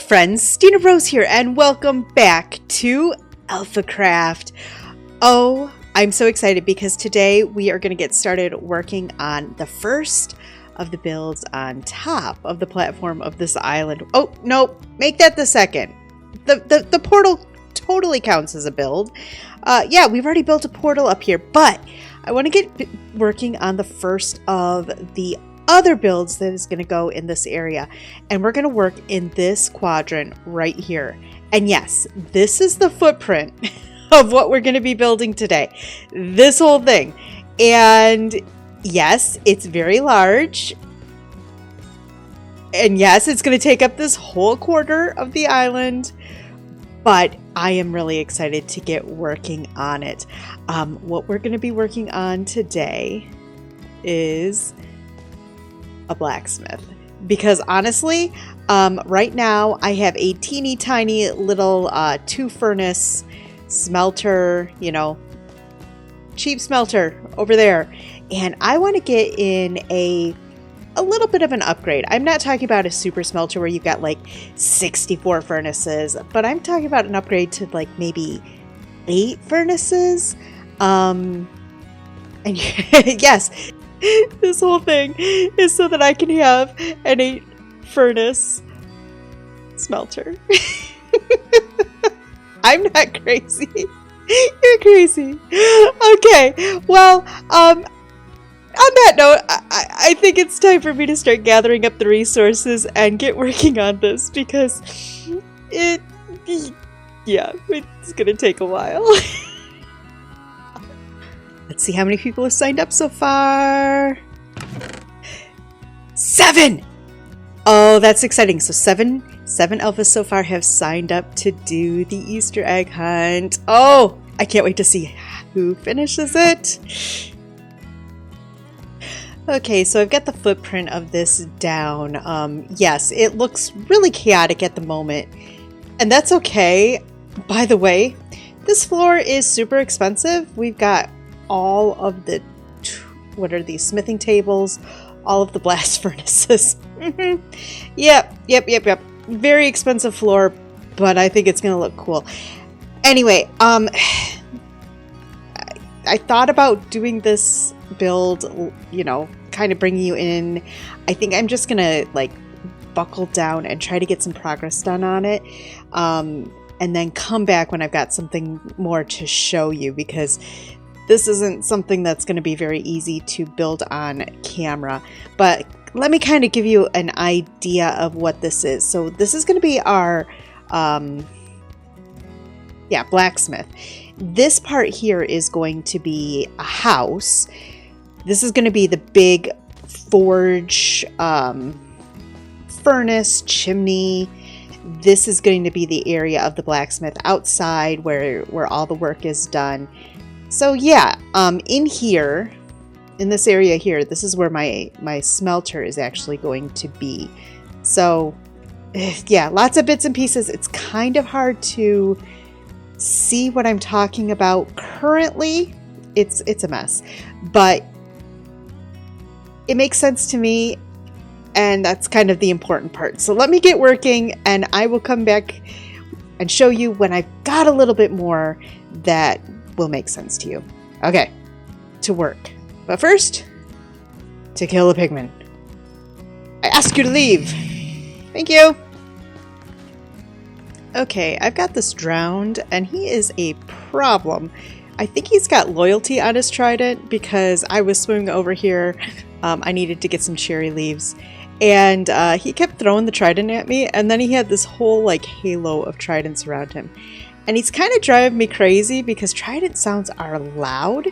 friends, StinaRose here, and welcome back to AlphaCraft. Oh, I'm so excited because today we are going to get started working on the first of the builds on top of the platform of this island. Oh, no, make that the second. The portal totally counts as a build. Yeah, we've already built a portal up here, but I want to get working on the first of the other builds that is going to go in this area, and we're going to work in this quadrant right here. And yes, this is the footprint of what we're going to be building today, this whole thing. And yes, it's very large, and yes, it's going to take up this whole quarter of the island, but I am really excited to get working on it. What we're going to be working on today is a blacksmith, because honestly, right now I have a teeny tiny little 2-furnace smelter, you know, cheap smelter over there, and I want to get in a little bit of an upgrade. I'm not talking about a super smelter where you've got like 64 furnaces, but I'm talking about an upgrade to like maybe 8 furnaces. And yes, this whole thing is so that I can have an 8 furnace smelter. I'm not crazy. You're crazy. Okay, well, on that note, I think it's time for me to start gathering up the resources and get working on this, because it's gonna take a while. Let's see how many people have signed up so far. 7! Oh, that's exciting. So seven alphas so far have signed up to do the Easter egg hunt. Oh, I can't wait to see who finishes it. Okay, so I've got the footprint of this down. Yes, it looks really chaotic at the moment, and that's okay. By the way, this floor is super expensive. We've got all of the, what are these, smithing tables, all of the blast furnaces. Yep. Very expensive floor, but I think it's gonna look cool. Anyway, I thought about doing this build, you know, kind of bringing you in. I think I'm just gonna like buckle down and try to get some progress done on it, and then come back when I've got something more to show you, because this isn't something that's going to be very easy to build on camera. But let me kind of give you an idea of what this is. So this is going to be our blacksmith. This part here is going to be a house. This is going to be the big forge, furnace, chimney. This is going to be the area of the blacksmith outside where all the work is done. So yeah, in here, in this area here, this is where my smelter is actually going to be. So yeah, lots of bits and pieces. It's kind of hard to see what I'm talking about currently. It's a mess, but it makes sense to me, and that's kind of the important part. So let me get working, and I will come back and show you when I've got a little bit more that will make sense to you. Okay, to work. But first, to kill the pigman. I ask you to leave. Thank you. Okay, I've got this drowned, and he is a problem. I think he's got loyalty on his trident, because I was swimming over here. I needed to get some cherry leaves, and he kept throwing the trident at me, and then he had this whole like halo of tridents around him. And he's kind of driving me crazy because trident sounds are loud.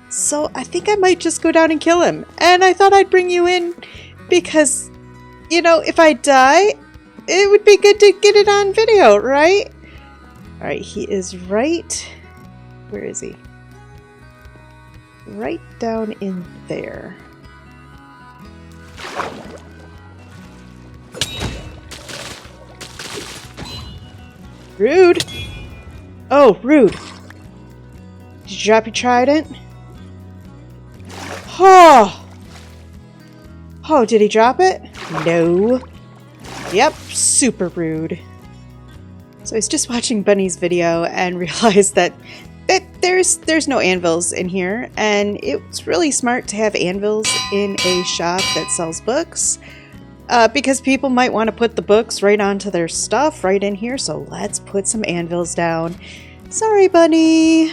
So I think I might just go down and kill him. And I thought I'd bring you in because, you know, if I die, it would be good to get it on video, right? All right, he is right. Where is he? Right down in there. Rude. Oh, rude. Did you drop your trident? Oh! Oh, did he drop it? No. Yep, super rude. So I was just watching Bunny's video and realized that there's no anvils in here, and it's really smart to have anvils in a shop that sells books, because people might want to put the books right onto their stuff right in here. So let's put some anvils down. Sorry, Bunny.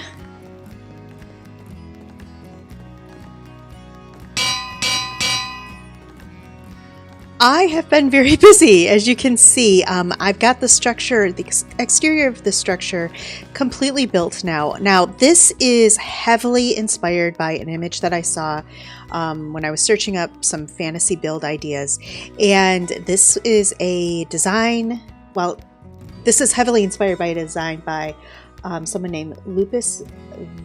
I have been very busy, as you can see. I've got the structure, the exterior of the structure completely built now. Now, this is heavily inspired by an image that I saw when I was searching up some fantasy build ideas. And this is a design, well, this is heavily inspired by a design by someone named Lupus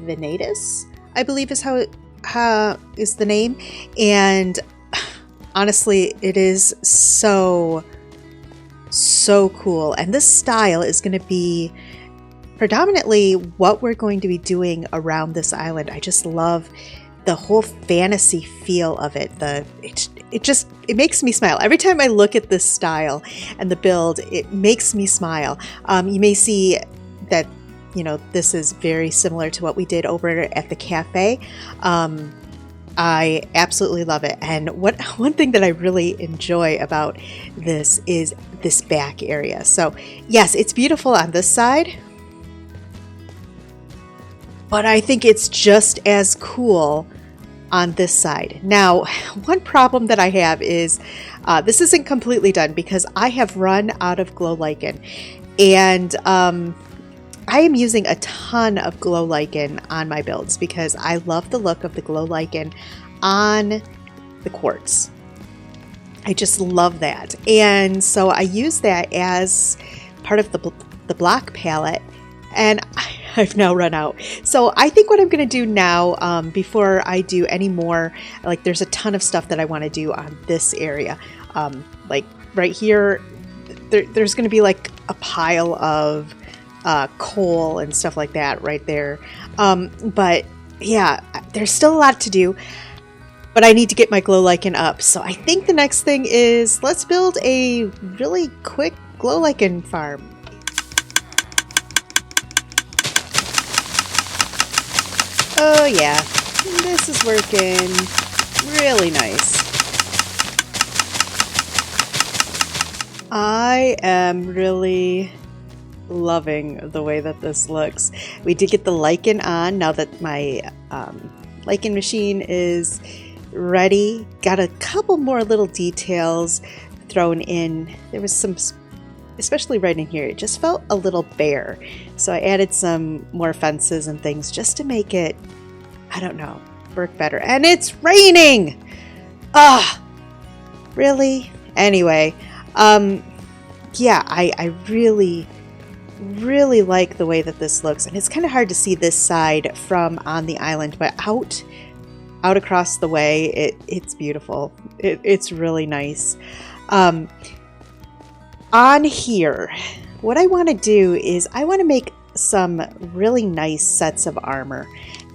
Venatus, I believe is how is the name. And honestly, it is so cool. And this style is going to be predominantly what we're going to be doing around this island. I just love the whole fantasy feel of it. It makes me smile. Every time I look at this style and the build, it makes me smile. You may see that, you know, this is very similar to what we did over at the cafe. I absolutely love it. And one thing that I really enjoy about this is this back area. So yes, it's beautiful on this side, but I think it's just as cool on this side. Now, one problem that I have is this isn't completely done because I have run out of glow lichen, and I am using a ton of glow lichen on my builds because I love the look of the glow lichen on the quartz. I just love that. And so I use that as part of the block palette, and I've now run out. So I think what I'm going to do now, before I do any more, like there's a ton of stuff that I want to do on this area. Like right here, there's going to be like a pile of coal and stuff like that right there. But yeah, there's still a lot to do, but I need to get my glow lichen up. So I think the next thing is let's build a really quick glow lichen farm. Oh yeah, this is working really nice. I am really loving the way that this looks. We did get the lichen on now that my lichen machine is ready. Got a couple more little details thrown in. There was some, especially right in here, it just felt a little bare. So I added some more fences and things just to make it, I don't know, work better. And it's raining! Ah! Really? Anyway, yeah, I really like the way that this looks, and it's kind of hard to see this side from on the island, but out across the way, it's beautiful. It's really nice. On here, what I want to do is I want to make some really nice sets of armor,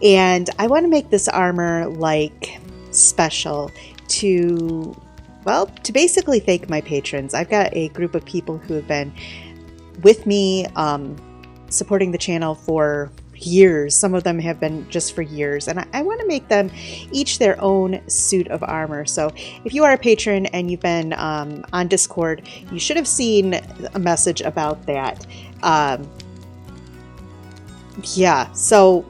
and I want to make this armor like special to basically thank my patrons. I've got a group of people who have been with me supporting the channel for years. Some of them have been just for years, and I want to make them each their own suit of armor. So if you are a patron and you've been on Discord, you should have seen a message about that. Yeah, so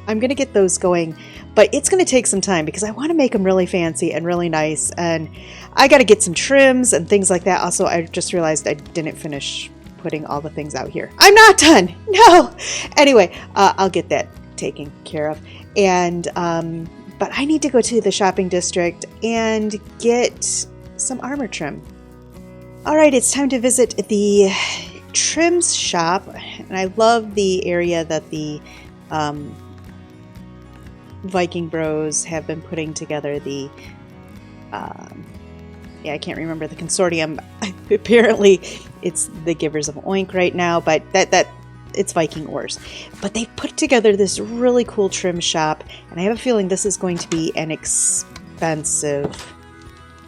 I'm gonna get those going, but it's gonna take some time because I want to make them really fancy and really nice, and I got to get some trims and things like that. Also, I just realized I didn't finish putting all the things out here. I'm not done. No. Anyway, I'll get that taken care of. And but I need to go to the shopping district and get some armor trim. All right, it's time to visit the trims shop, and I love the area that the Viking Bros have been putting together. The I can't remember the consortium. Apparently, it's the Givers of Oink right now, but that it's Viking ores. But they've put together this really cool trim shop, and I have a feeling this is going to be an expensive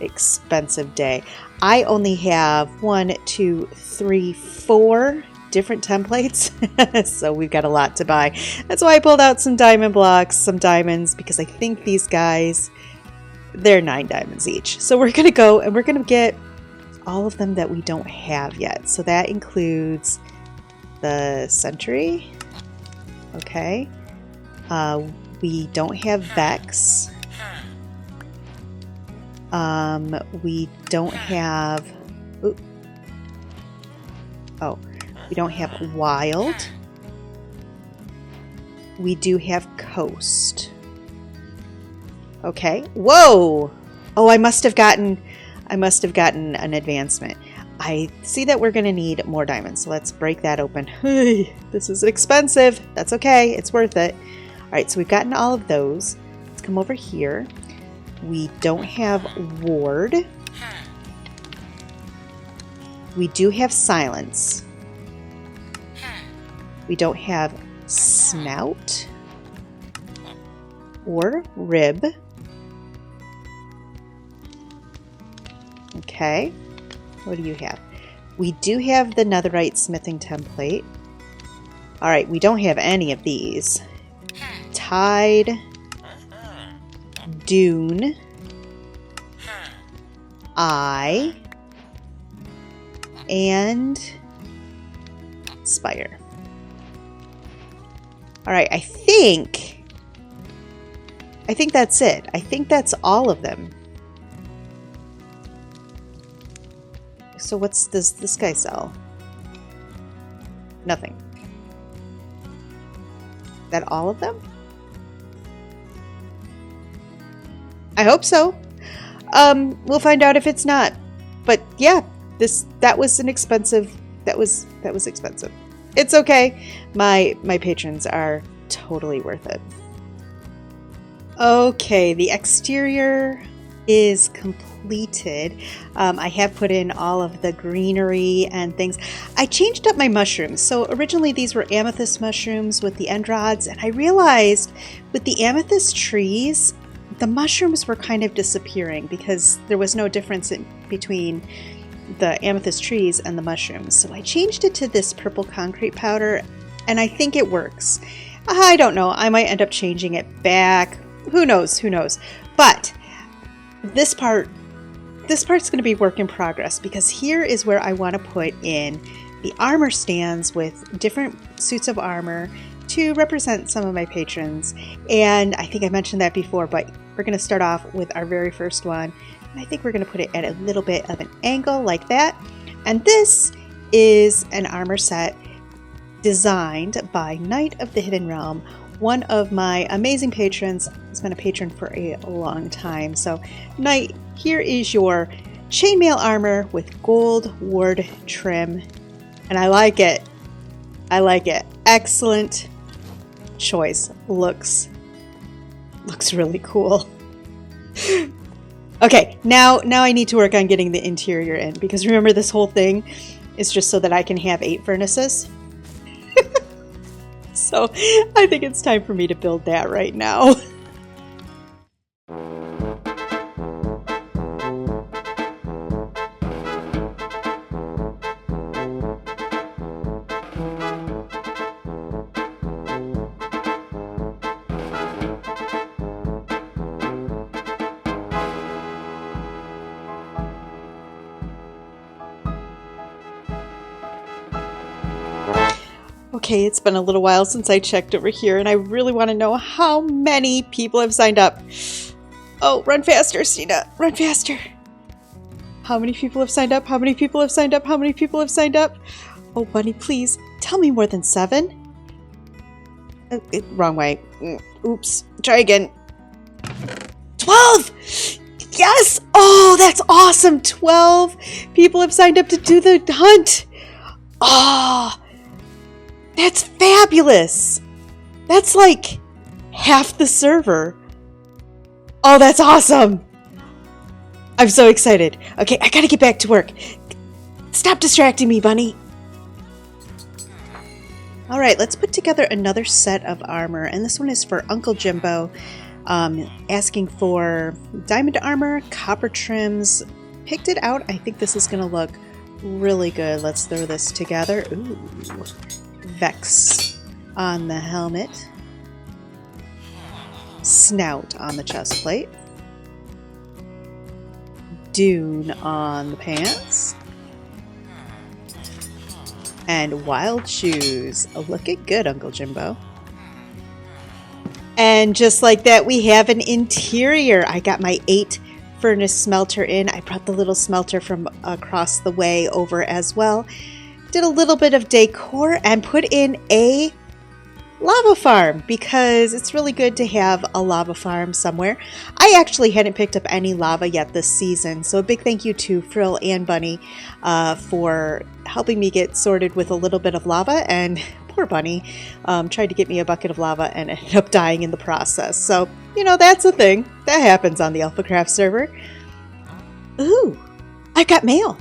expensive day. I only have 1, 2, 3, 4 different templates, so we've got a lot to buy. That's why I pulled out some diamond blocks, some diamonds, because I think these guys, they're 9 diamonds each. So we're gonna go and we're gonna get all of them that we don't have yet. So that includes the sentry. Okay. We don't have Vex. We don't have... Ooh. Oh, we don't have Wild. We do have Coast. Okay. Whoa! Oh, I must have gotten an advancement. I see that we're going to need more diamonds, so let's break that open. This is expensive. That's okay. It's worth it. All right, so we've gotten all of those. Let's come over here. We don't have Ward. We do have Silence. We don't have Snout or Rib. Okay. What do you have? We do have the netherite smithing template. All right, we don't have any of these. Tide, Dune, Eye, and Spire. All right, I think that's it. I think that's all of them. So does this guy sell? Nothing. Is that all of them? I hope so. We'll find out if it's not. But yeah, that was expensive. It's okay. My patrons are totally worth it. Okay, the exterior is completed. I have put in all of the greenery and things. I changed up my mushrooms. So originally these were amethyst mushrooms with the end rods, and I realized with the amethyst trees, the mushrooms were kind of disappearing because there was no difference between the amethyst trees and the mushrooms. So I changed it to this purple concrete powder, and I think it works. I don't know. I might end up changing it back. Who knows? But this part's going to be work in progress, because here is where I want to put in the armor stands with different suits of armor to represent some of my patrons. And I think I mentioned that before, but we're going to start off with our very first one. And I think we're going to put it at a little bit of an angle like that. And this is an armor set designed by Knight of the Hidden Realm, one of my amazing patrons. Has been a patron for a long time. So Knight, here is your chainmail armor with gold ward trim. And I like it. Excellent choice. Looks really cool. Okay, now I need to work on getting the interior in, because remember, this whole thing is just so that I can have 8 furnaces. So I think it's time for me to build that right now. Okay, it's been a little while since I checked over here, and I really want to know how many people have signed up. Oh, run faster, Stina. Run faster. How many people have signed up? How many people have signed up? How many people have signed up? Oh, Bunny, please. Tell me more than 7. Wrong way. Oops. Try again. 12! Yes! Oh, that's awesome. 12 people have signed up to do the hunt. Oh, that's fabulous. That's like half the server. Oh, that's awesome. I'm so excited. Okay, I gotta get back to work. Stop distracting me, Bunny. All right, let's put together another set of armor, and this one is for Uncle Jimbo. asking for diamond armor, copper trims. Picked it out. I think this is going to look really good. Let's throw this together. Ooh. Vex on the helmet. Snout on the chest plate. Dune on the pants. And wild shoes. Looking good, Uncle Jimbo. And just like that, we have an interior. I got my 8 furnace smelter in. I brought the little smelter from across the way over as well. Did a little bit of decor and put in a lava farm because it's really good to have a lava farm somewhere. I actually hadn't picked up any lava yet this season, so a big thank you to Frill and Bunny for helping me get sorted with a little bit of lava. And poor Bunny tried to get me a bucket of lava and ended up dying in the process. So, you know, that's a thing. That happens on the AlphaCraft server. Ooh, I've got mail.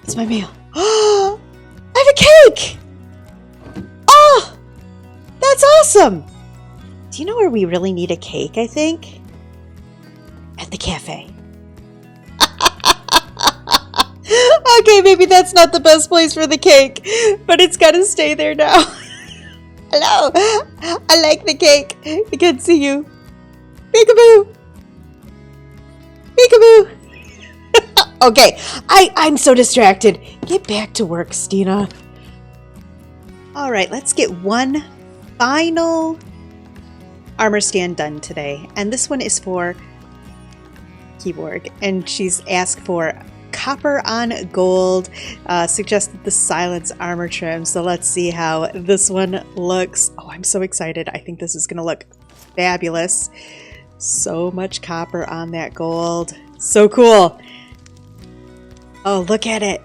What's my mail? Oh, I have a cake! Oh, that's awesome! Do you know where we really need a cake, I think? At the cafe. Okay, maybe that's not the best place for the cake, but it's got to stay there now. Hello, I like the cake. I can see you. Peekaboo. Peekaboo. Okay, I'm so distracted. Get back to work, Stina. All right, let's get one final armor stand done today. And this one is for Keyboard. And she's asked for copper on gold, suggested the silence armor trim. So let's see how this one looks. Oh, I'm so excited. I think this is going to look fabulous. So much copper on that gold. So cool. Oh, look at it.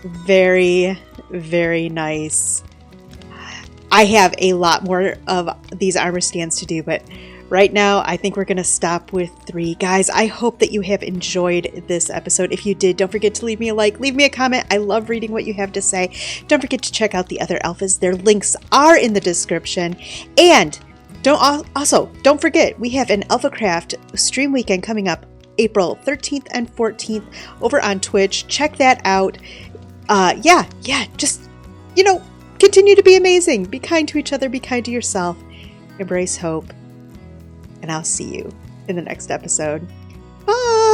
Very, very nice. I have a lot more of these armor stands to do, but right now I think we're going to stop with 3. Guys, I hope that you have enjoyed this episode. If you did, don't forget to leave me a like, leave me a comment. I love reading what you have to say. Don't forget to check out the other alphas. Their links are in the description. And don't forget, we have an AlphaCraft stream weekend coming up April 13th and 14th over on Twitch. Check that out. Just, continue to be amazing. Be kind to each other. Be kind to yourself. Embrace hope. And I'll see you in the next episode. Bye!